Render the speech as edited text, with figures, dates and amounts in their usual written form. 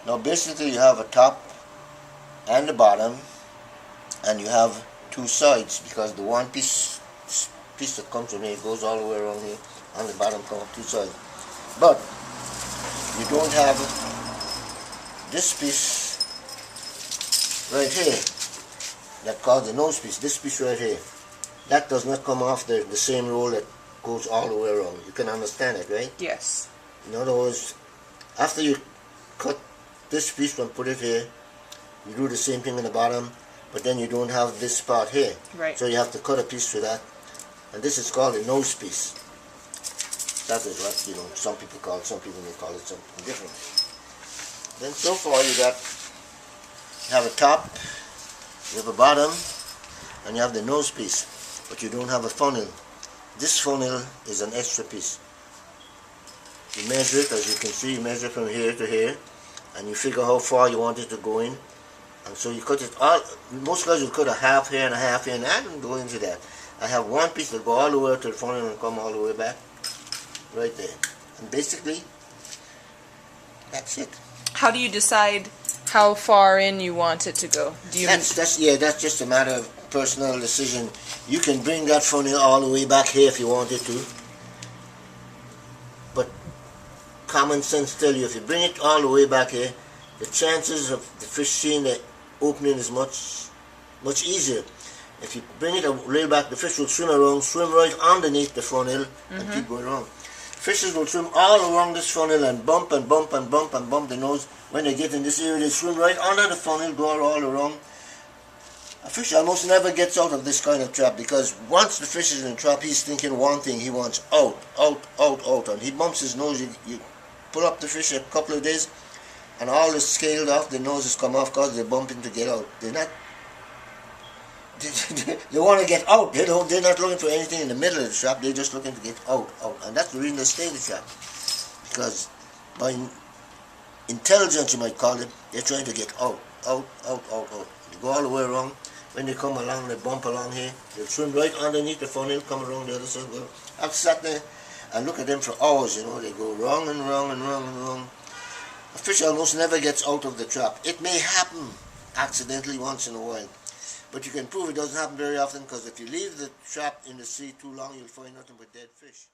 Now basically you have a top and the bottom, and you have two sides, because the one piece that comes from here goes all the way around here, on the bottom come up two sides. But you don't have this piece right here that called the nose piece. This piece right here, that does not come off the same roll that goes all the way around. You can understand it, right? Yes. In other words, after you cut this piece and put it here, you do the same thing in the bottom, but then you don't have this part here. Right. So you have to cut a piece for that, and this is called a nose piece. That is what, you know, some people call it, some people may call it something different. Then so far you have a top, you have a bottom, and you have the nose piece, but you don't have a funnel. This funnel is an extra piece. You measure it, as you can see, you measure from here to here, and you figure how far you want it to go in. And so you cut it all. Most guys will cut a half here and a half here, and I don't go into that. I have one piece that go all the way to the funnel and come all the way back, right there. And basically, that's it. How do you decide how far in you want it to go? Do you? That's just a matter of personal decision. You can bring that funnel all the way back here if you wanted to, but common sense tell you if you bring it all the way back here, the chances of the fish seeing the opening is much easier. If you bring it a little back, the fish will swim around, swim right underneath the funnel, and keep going around. Fishes will swim all around this funnel and bump and bump and bump and bump the nose. When they get in this area, they swim right under the funnel, go all around. A fish almost never gets out of this kind of trap, because once the fish is in the trap, he's thinking one thing: he wants out, out, out, out, and he bumps his nose. You pull up the fish a couple of days, and all the scales off the noses come off because they're bumping to get out. They're not. They want to get out. They're not looking for anything in the middle of the trap. They're just looking to get out, and that's the reason they stay in the trap. Because by intelligence, you might call it, they're trying to get out, out, out, out, out. They go all the way around. When they come along, they bump along here. They'll swim right underneath the funnel, come around the other side. I've sat there and look at them for hours. You know, they go wrong and wrong and wrong and wrong. A fish almost never gets out of the trap. It may happen accidentally once in a while, but you can prove it doesn't happen very often, because if you leave the trap in the sea too long, you'll find nothing but dead fish.